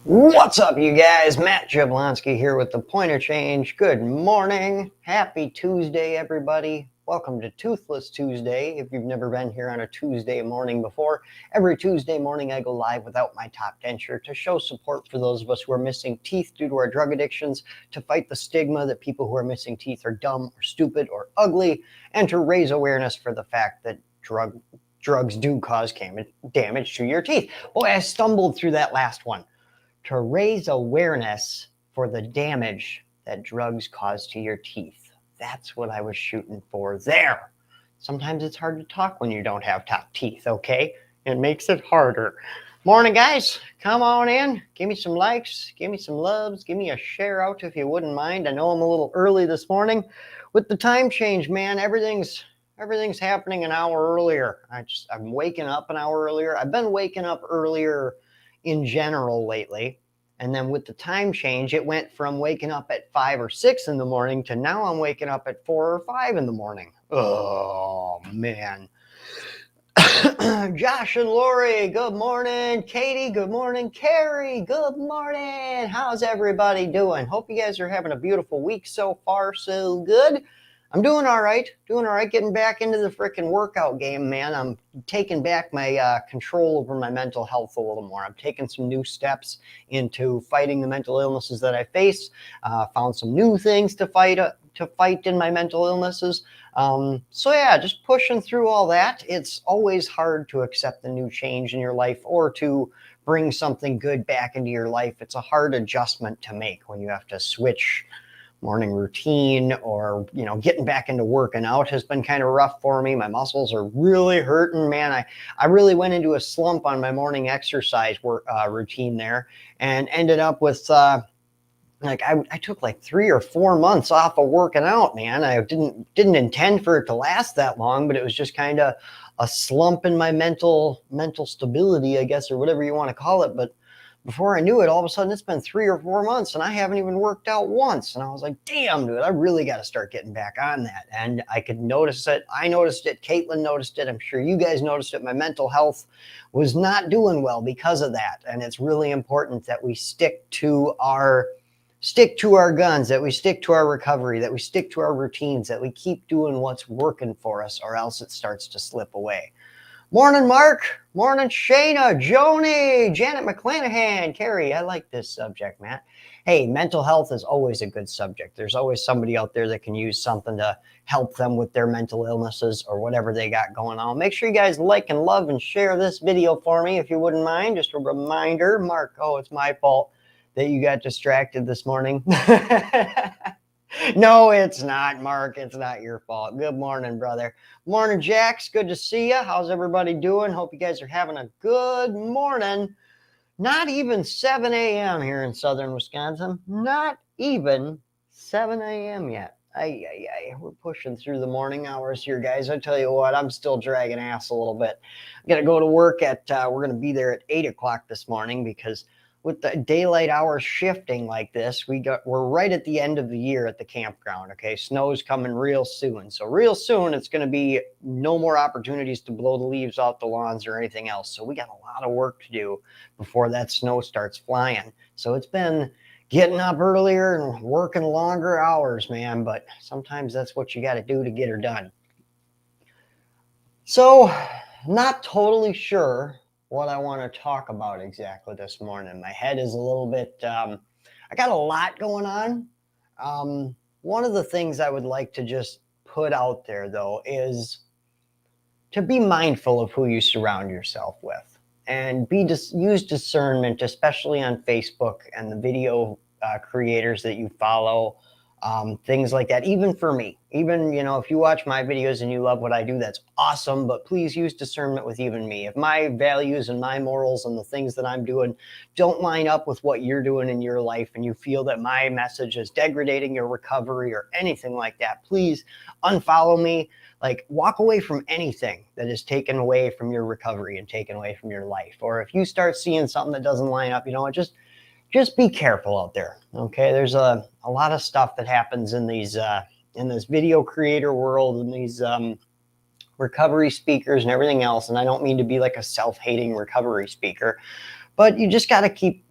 What's up, you guys? Matt Jablonski here with the Pointer Change. Good morning. Happy Tuesday, everybody. Welcome to Toothless Tuesday. If you've never been here on a Tuesday morning before, every Tuesday morning I go live without my top denture to show support for those of us who are missing teeth due to our drug addictions, to fight the stigma that people who are missing teeth are dumb or stupid or ugly, and to raise awareness for the fact that drugs do cause damage to your teeth. Boy, I stumbled through that last one. To raise awareness for the damage that drugs cause to your teeth. That's what I was shooting for there. Sometimes it's hard to talk when you don't have top teeth, okay? It makes it harder. Morning, guys. Come on in. Give me some likes. Give me some loves. Give me a share out if you wouldn't mind. I know I'm a little early this morning. With the time change, man, everything's happening an hour earlier. I'm waking up an hour earlier. I've been waking up earlier in general lately, and then with the time change it went from waking up at 5 or 6 in the morning to now I'm waking up at 4 or 5 in the morning. Oh man. Josh and Lori, good morning. Katie, good morning. Carrie, good morning. How's everybody doing? Hope you guys are having a beautiful week so far. So good. I'm doing all right, getting back into the freaking workout game, man. I'm taking back my control over my mental health a little more. I'm taking some new steps into fighting the mental illnesses that I face. Found some new things to fight in my mental illnesses. So yeah, just pushing through all that. It's always hard to accept the new change in your life or to bring something good back into your life. It's a hard adjustment to make when you have to switch morning routine, or getting back into working out has been kind of rough for me. My muscles are really hurting, man. I really went into a slump on my morning exercise routine there, and ended up with I took like 3 or 4 months off of working out, man. I didn't intend for it to last that long, but it was just kind of a slump in my mental stability, I guess, or whatever you want to call it. But before I knew it, all of a sudden it's been 3 or 4 months and I haven't even worked out once. And I was like, damn, dude, I really got to start getting back on that. And I could notice it. I noticed it. Caitlin noticed it. I'm sure you guys noticed it. My mental health was not doing well because of that. And it's really important that we stick to our guns, that we stick to our recovery, that we stick to our routines, that we keep doing what's working for us, or else it starts to slip away. Morning, Mark. Morning, Shayna, Joni, Janet McClanahan, Carrie. I like this subject, Matt. Hey, mental health is always a good subject. There's always somebody out there that can use something to help them with their mental illnesses or whatever they got going on. Make sure you guys like and love and share this video for me if you wouldn't mind. Just a reminder, Mark, it's my fault that you got distracted this morning. No, it's not, Mark. It's not your fault. Good morning, brother. Morning, Jax. Good to see you. How's everybody doing? Hope you guys are having a good morning. Not even 7 a.m. here in southern Wisconsin. Not even 7 a.m. yet. We're pushing through the morning hours here, guys. I tell you what, I'm still dragging ass a little bit. I'm going to go to work we're going to be there at 8 o'clock this morning because with the daylight hours shifting like this, we're right at the end of the year at the campground. Okay, snow's coming real soon. So real soon, it's going to be no more opportunities to blow the leaves off the lawns or anything else. So we got a lot of work to do before that snow starts flying. So it's been getting up earlier and working longer hours, man. But sometimes that's what you got to do to get her done. So, not totally sure what I want to talk about exactly this morning. My head is a little bit, I got a lot going on. One of the things I would like to just put out there, though, is to be mindful of who you surround yourself with, and use discernment, especially on Facebook and the video creators that you follow. Things like that. Even for me, if you watch my videos and you love what I do, that's awesome. But please use discernment with even me. If my values and my morals and the things that I'm doing don't line up with what you're doing in your life, and you feel that my message is degrading your recovery or anything like that, please unfollow me. Like, walk away from anything that is taken away from your recovery and taken away from your life. Or if you start seeing something that doesn't line up, just be careful out there. Okay, there's a lot of stuff that happens in this video creator world, and these recovery speakers and everything else. And I don't mean to be like a self-hating recovery speaker, but you just got to keep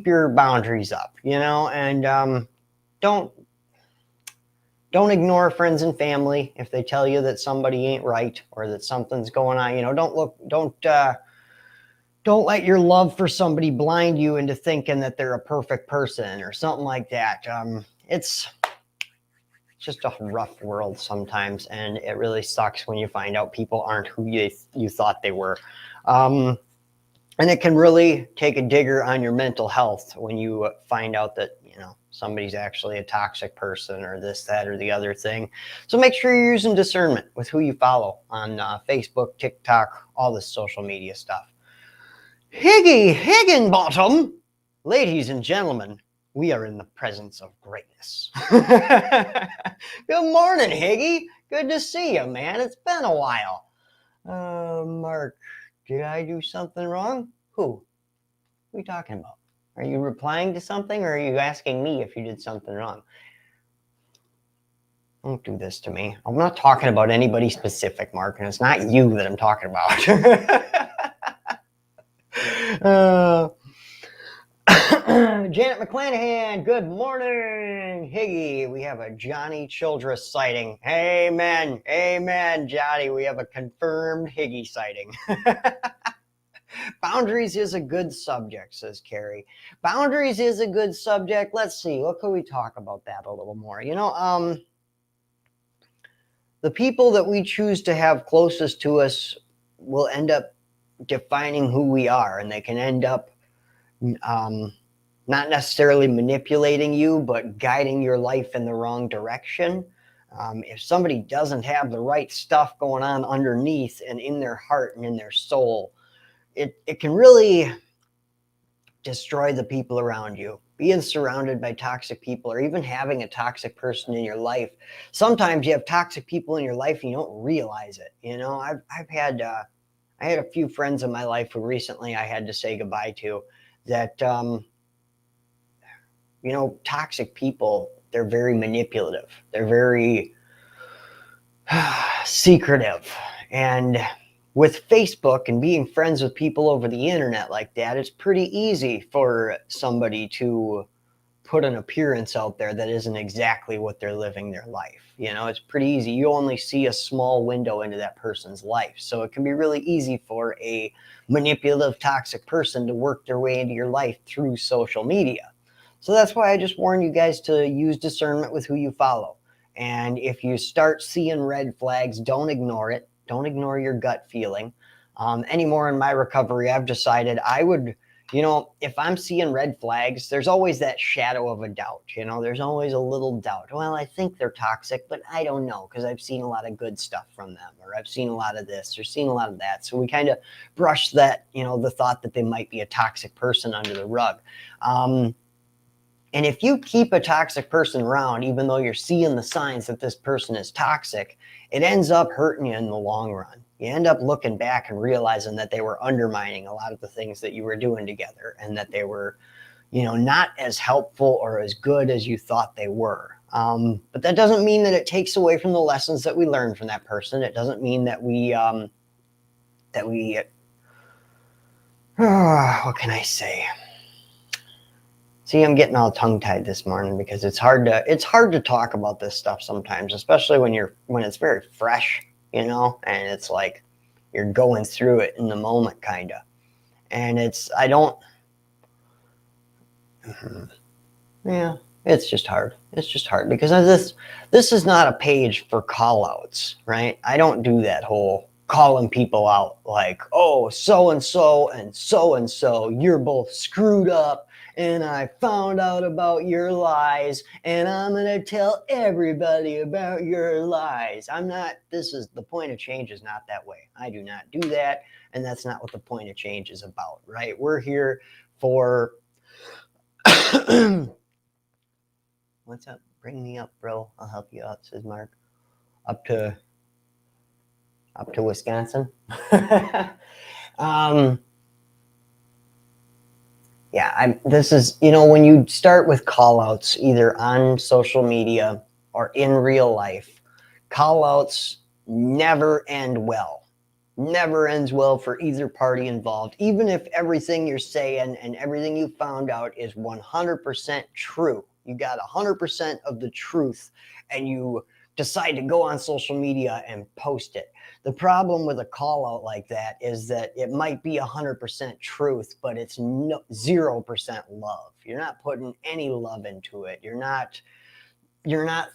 your boundaries up, and don't ignore friends and family if they tell you that somebody ain't right or that something's going on. Don't let your love for somebody blind you into thinking that they're a perfect person or something like that. It's just a rough world sometimes, and it really sucks when you find out people aren't who you thought they were. And it can really take a digger on your mental health when you find out that somebody's actually a toxic person or this, that, or the other thing. So make sure you're using discernment with who you follow on Facebook, TikTok, all this social media stuff. Higgy Higginbottom, ladies and gentlemen, we are in the presence of greatness. Good morning, Higgy. Good to see you, man. It's been a while. Mark, did I do something wrong? Who are you talking about? Are you replying to something, or are you asking me if you did something wrong? Don't do this to me. I'm not talking about anybody specific, Mark, and it's not you that I'm talking about. Janet McClanahan, good morning. Higgy, we have a Johnny Childress sighting. Amen. Amen, Johnny. We have a confirmed Higgy sighting. Boundaries is a good subject, says Carrie. Boundaries is a good subject. Let's see. What could we talk about that a little more? The people that we choose to have closest to us will end up defining who we are, and they can end up not necessarily manipulating you, but guiding your life in the wrong direction. If somebody doesn't have the right stuff going on underneath and in their heart and in their soul, it can really destroy the people around you. Being surrounded by toxic people, or even having a toxic person in your life. Sometimes you have toxic people in your life and you don't realize it. I've had I had a few friends in my life who recently I had to say goodbye to. That toxic people, they're very manipulative. They're very secretive, and with Facebook and being friends with people over the internet like that, it's pretty easy for somebody to put an appearance out there that isn't exactly what they're living their life. It's pretty easy. You only see a small window into that person's life. So it can be really easy for a manipulative, toxic person to work their way into your life through social media. So that's why I just warn you guys to use discernment with who you follow. And if you start seeing red flags, don't ignore it. Don't ignore your gut feeling. Anymore in my recovery, I've decided I would, if I'm seeing red flags, there's always that shadow of a doubt. There's always a little doubt. Well, I think they're toxic, but I don't know, because I've seen a lot of good stuff from them, or I've seen a lot of this, or seen a lot of that. So we kind of brush that, the thought that they might be a toxic person under the rug. And if you keep a toxic person around, even though you're seeing the signs that this person is toxic, it ends up hurting you in the long run. You end up looking back and realizing that they were undermining a lot of the things that you were doing together, and that they were, not as helpful or as good as you thought they were. But that doesn't mean that it takes away from the lessons that we learned from that person. It doesn't mean that what can I say? See, I'm getting all tongue-tied this morning because it's hard to talk about this stuff sometimes, especially when it's very fresh, and it's like you're going through it in the moment, kind of. And it's just hard. It's just hard because this is not a page for call-outs, right? I don't do that whole calling people out like, oh, so-and-so and so-and-so, you're both screwed up, and I found out about your lies, and I'm going to tell everybody about your lies. The point of change is not that way. I do not do that, and that's not what the point of change is about, right? We're here for... What's up? Bring me up, bro. I'll help you out, says Mark. Up to Wisconsin. This is, when you start with call outs, either on social media or in real life, call outs never end well, Never ends well for either party involved. Even if everything you're saying and everything you found out is 100% true, you got 100% of the truth, and you decide to go on social media and post it. The problem with a call out like that is that it might be 100% truth, but it's 0% love. You're not putting any love into it. You're not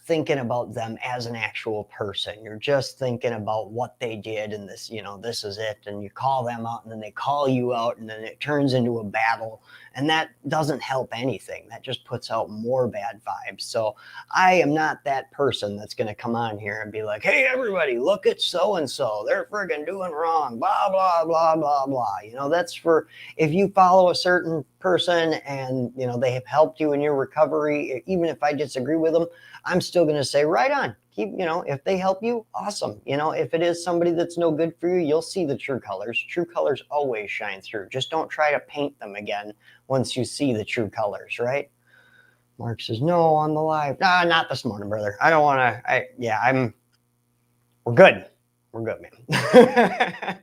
thinking about them as an actual person. You're just thinking about what they did, and this, this is it. And you call them out, and then they call you out, and then it turns into a battle. And that doesn't help anything. That just puts out more bad vibes. So I am not that person that's going to come on here and be like, hey, everybody, look at so-and-so. They're friggin' doing wrong, blah, blah, blah, blah, blah. That's for if you follow a certain person and, they have helped you in your recovery. Even if I disagree with them, I'm still going to say, right on. Keep, if they help you, awesome. If it is somebody that's no good for you, you'll see the true colors. True colors always shine through. Just don't try to paint them again once you see the true colors, right? Mark says, no, on the live. Nah, not this morning, brother. I don't want to, we're good. We're good, man.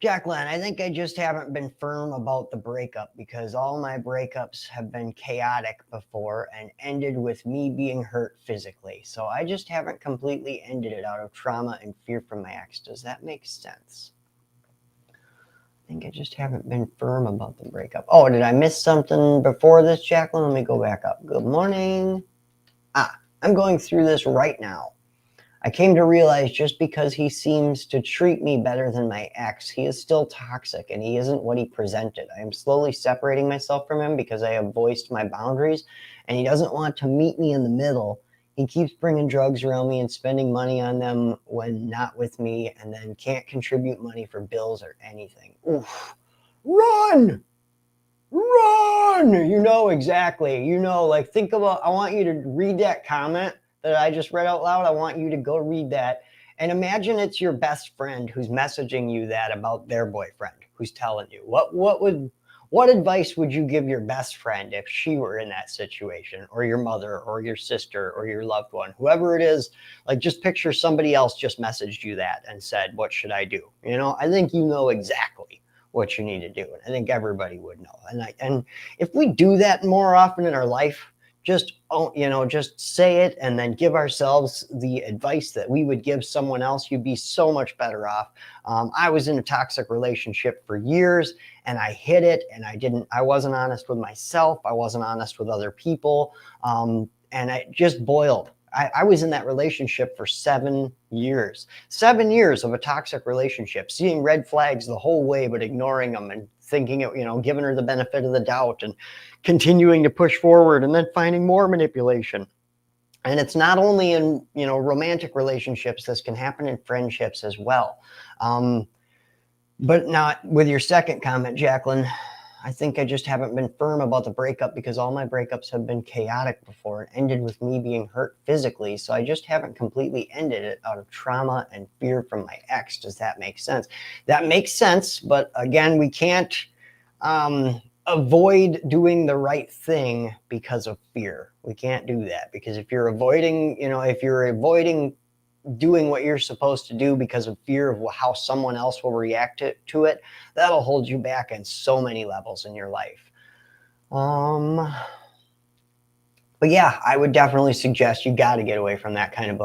Jacqueline, I think I just haven't been firm about the breakup because all my breakups have been chaotic before and ended with me being hurt physically. So I just haven't completely ended it out of trauma and fear from my ex. Does that make sense? I think I just haven't been firm about the breakup. Oh, did I miss something before this, Jacqueline? Let me go back up. Good morning. I'm going through this right now. I came to realize just because he seems to treat me better than my ex, he is still toxic and he isn't what he presented. I am slowly separating myself from him because I have voiced my boundaries and he doesn't want to meet me in the middle. He keeps bringing drugs around me and spending money on them when not with me, and then can't contribute money for bills or anything. Oof. Run! Exactly. Think about, I want you to read that comment that I just read out loud. I want you to go read that and imagine it's your best friend who's messaging you that about their boyfriend, who's telling you what advice would you give your best friend if she were in that situation, or your mother or your sister or your loved one, whoever it is? Just picture somebody else just messaged you that and said, what should I do? I think exactly what you need to do. And I think everybody would know. And if we do that more often in our life, just say it and then give ourselves the advice that we would give someone else, you'd be so much better off. I was in a toxic relationship for years and I hid it, and I wasn't honest with myself. I wasn't honest with other people. And it just boiled. I was in that relationship for 7 years. 7 years of a toxic relationship, seeing red flags the whole way, but ignoring them and thinking, giving her the benefit of the doubt and continuing to push forward, and then finding more manipulation. And it's not only in, romantic relationships. This can happen in friendships as well. But not with your second comment, Jacqueline. I think I just haven't been firm about the breakup because all my breakups have been chaotic before and ended with me being hurt physically. So I just haven't completely ended it out of trauma and fear from my ex. Does that make sense? That makes sense. But again, we can't avoid doing the right thing because of fear. We can't do that, because if you're avoiding doing what you're supposed to do because of fear of how someone else will react to it, that'll hold you back on so many levels in your life. But yeah, I would definitely suggest you got to get away from that kind of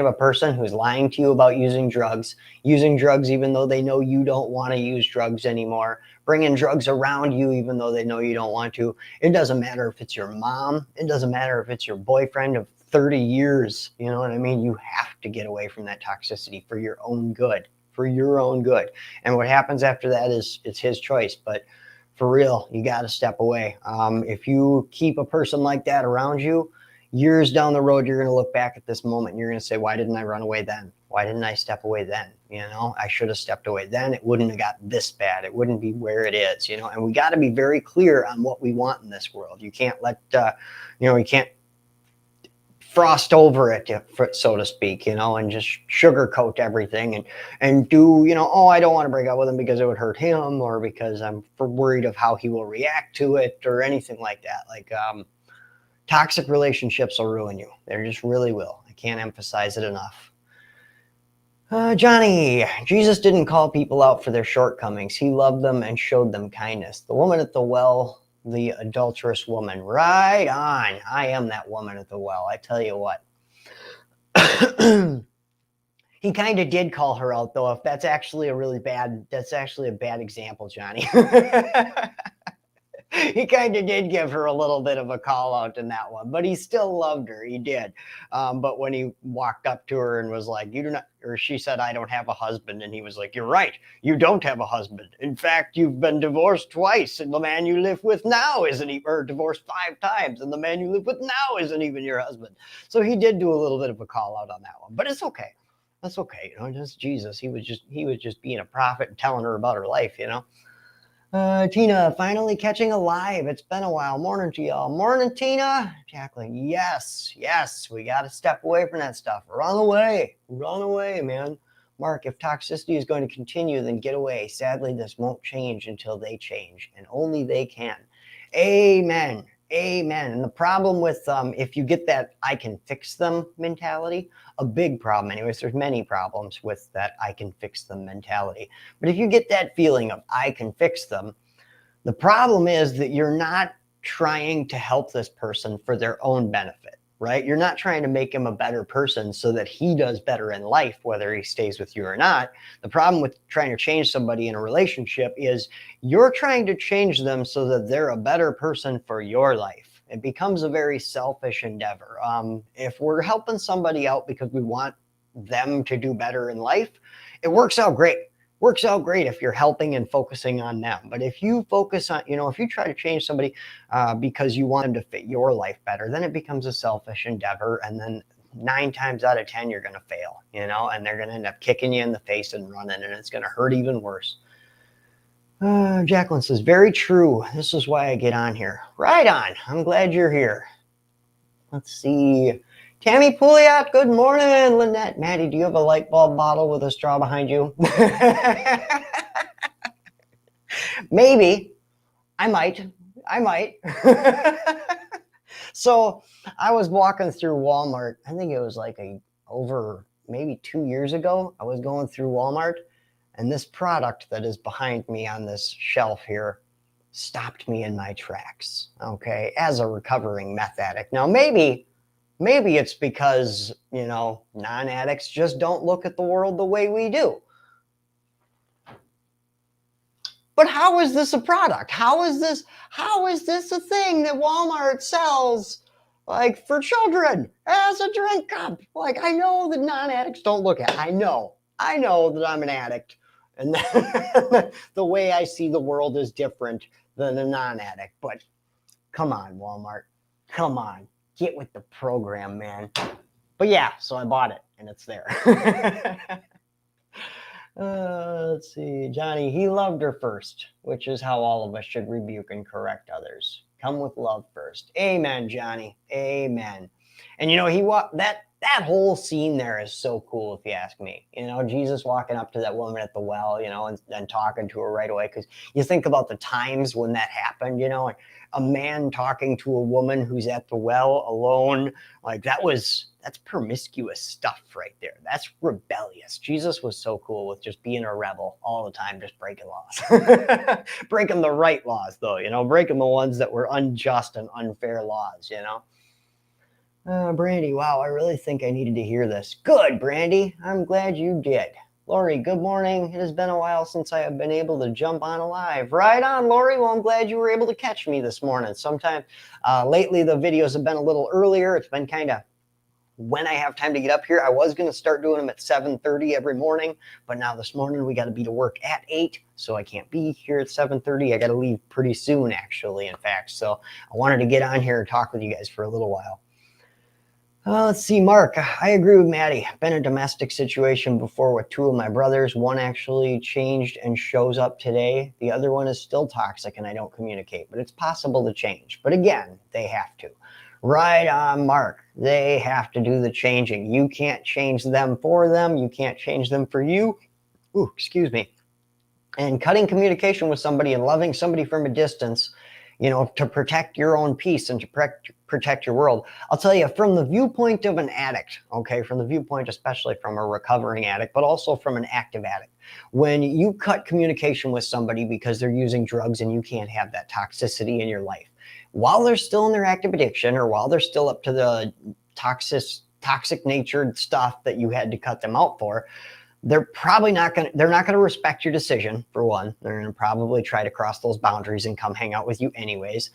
a person who's lying to you about using drugs even though they know you don't want to use drugs anymore, bringing drugs around you even though they know you don't want to. It doesn't matter if it's your mom. It doesn't matter if it's your boyfriend of 30 years. You know what I mean? You have to get away from that toxicity for your own good. And what happens after that it's his choice. But for real, you got to step away. If you keep a person like that around you, years down the road, you're going to look back at this moment and you're going to say, why didn't I run away then? Why didn't I step away then? I should have stepped away then. It wouldn't have got this bad. It wouldn't be where it is, and we got to be very clear on what we want in this world. You can't let, you can't frost over it, so to speak, and just sugarcoat everything and do, I don't want to break up with him because it would hurt him, or because I'm worried of how he will react to it, or anything like that. Toxic relationships will ruin you. They just really will. I can't emphasize it enough. Johnny, Jesus didn't call people out for their shortcomings. He loved them and showed them kindness. The woman at the well, the adulterous woman. Right on. I am that woman at the well. I tell you what. He kind of did call her out, though. If that's actually a bad example, Johnny. He kind of did give her a little bit of a call out in that one, but he still loved her. He did. But when he walked up to her and was like, "You do not," or she said, "I don't have a husband," and he was like, "You're right. You don't have a husband. In fact, you've been divorced twice, and the man you live with now isn't even, or divorced 5 times, and the man you live with now isn't even your husband." So he did do a little bit of a call out on that one, but it's okay. That's okay. Just Jesus. He was just being a prophet and telling her about her life. Tina, finally catching alive. It's been a while. Morning to y'all. Morning, Tina. Jacqueline, yes. We got to step away from that stuff. Run away, man. Mark, if toxicity is going to continue, then get away. Sadly, this won't change until they change, and only they can. Amen. And the problem with if you get that "I can fix them" mentality, a big problem anyways, there's many problems with that "I can fix them" mentality. But if you get that feeling of "I can fix them," the problem is that you're not trying to help this person for their own benefit, right? You're not trying to make him a better person so that he does better in life, whether he stays with you or not. The problem with trying to change somebody in a relationship is you're trying to change them so that they're a better person for your life. It becomes a very selfish endeavor. If we're helping somebody out because we want them to do better in life, it works out great. If you're helping and focusing on them. But if you focus on, if you try to change somebody because you want them to fit your life better, then it becomes a selfish endeavor. And then 9 times out of 10, you're going to fail, and they're going to end up kicking you in the face and running, and it's going to hurt even worse. Jacqueline says, very true. This is why I get on here. Right on. I'm glad you're here. Let's see. Tammy Pouliot, good morning. Lynette, Maddie, do you have a light bulb bottle with a straw behind you? Maybe. I might. So I was walking through Walmart. I think it was like over maybe 2 years ago. I was going through Walmart, and this product that is behind me on this shelf here stopped me in my tracks, okay, as a recovering meth addict. Now, maybe it's because, non-addicts just don't look at the world the way we do. But how is this a product? How is this a thing that Walmart sells, like, for children as a drink cup? Like, I know that non-addicts don't look at it. I know that I'm an addict, and the way I see the world is different than a non-addict. But come on, Walmart. Come on. Get with the program, man. But yeah, so I bought it, and it's there. Let's see. Johnny, he loved her first, which is how all of us should rebuke and correct others. Come with love first. Amen, Johnny. Amen. And that whole scene there is so cool, if you ask me. Jesus walking up to that woman at the well, and talking to her right away. Because you think about the times when that happened, a man talking to a woman who's at the well alone, like that's promiscuous stuff right there. That's rebellious. Jesus was so cool with just being a rebel all the time, just breaking laws. Breaking the right laws, though, breaking the ones that were unjust and unfair laws, Brandy, wow, I really think I needed to hear this. Good, Brandy. I'm glad you did. Lori, good morning. It has been a while since I have been able to jump on live. Right on, Lori. Well, I'm glad you were able to catch me this morning. Sometime lately, the videos have been a little earlier. It's been kind of when I have time to get up here. I was going to start doing them at 7:30 every morning, but now this morning we got to be to work at 8, so I can't be here at 7:30. I got to leave pretty soon, actually, in fact. So I wanted to get on here and talk with you guys for a little while. Let's see, Mark. I agree with Maddie. Been in a domestic situation before with 2 of my brothers. One actually changed and shows up today. The other one is still toxic and I don't communicate, but it's possible to change. But again, they have to. Right on, Mark. They have to do the changing. You can't change them for them. You can't change them for you. Ooh, excuse me. And cutting communication with somebody and loving somebody from a distance to protect your own peace and to protect your world. I'll tell you, from the viewpoint of an addict, okay, from the viewpoint especially from a recovering addict, but also from an active addict, when you cut communication with somebody because they're using drugs and you can't have that toxicity in your life, while they're still in their active addiction or while they're still up to the toxic natured stuff that you had to cut them out for, they're not going to respect your decision. For one, they're going to probably try to cross those boundaries and come hang out with you anyways.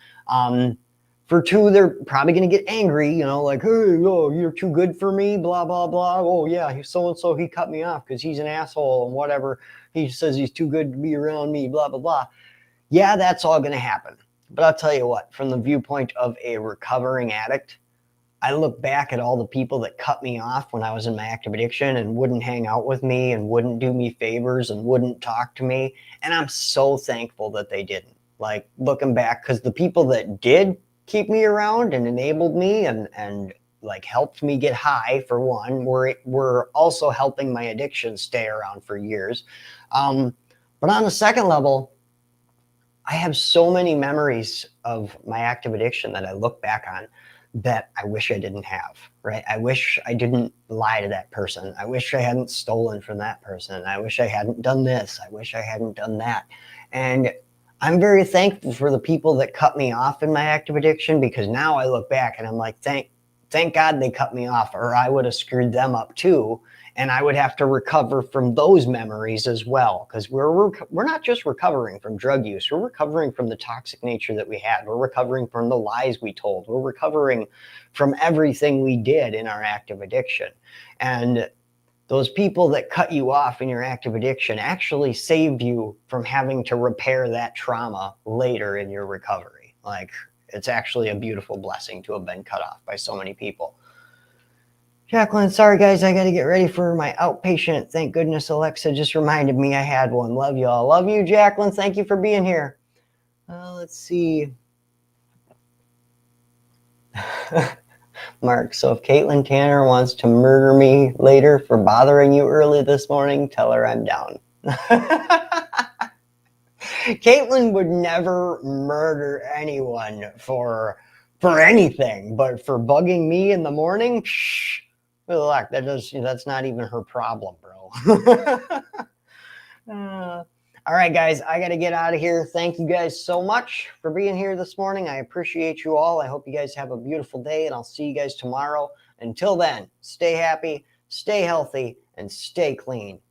For two, they're probably going to get angry, like, hey, oh, you're too good for me, blah, blah, blah. Oh yeah, so-and-so, he cut me off because he's an asshole and whatever. He says he's too good to be around me, blah, blah, blah. Yeah, that's all going to happen. But I'll tell you what, from the viewpoint of a recovering addict, I look back at all the people that cut me off when I was in my active addiction and wouldn't hang out with me and wouldn't do me favors and wouldn't talk to me. And I'm so thankful that they didn't. Like, looking back, because the people that did keep me around and enabled me and like helped me get high, for one, were also helping my addiction stay around for years. But on the second level, I have so many memories of my active addiction that I look back on that I wish I didn't have, right? I wish I didn't lie to that person. I wish I hadn't stolen from that person. I wish I hadn't done this. I wish I hadn't done that. And I'm very thankful for the people that cut me off in my active addiction, because now I look back and I'm like, thank God they cut me off, or I would have screwed them up too. And I would have to recover from those memories as well, because we're not just recovering from drug use. We're recovering from the toxic nature that we had. We're recovering from the lies we told. We're recovering from everything we did in our active addiction. And those people that cut you off in your active addiction actually saved you from having to repair that trauma later in your recovery. Like, it's actually a beautiful blessing to have been cut off by so many people. Jacqueline, sorry guys, I got to get ready for my outpatient. Thank goodness Alexa just reminded me I had one. Love y'all. Love you, Jacqueline. Thank you for being here. Let's see. Mark, so if Caitlin Tanner wants to murder me later for bothering you early this morning, tell her I'm down. Caitlin would never murder anyone for anything, but for bugging me in the morning, good luck. That's not even her problem, bro. All right, guys, I got to get out of here. Thank you guys so much for being here this morning. I appreciate you all. I hope you guys have a beautiful day, and I'll see you guys tomorrow. Until then, stay happy, stay healthy, and stay clean.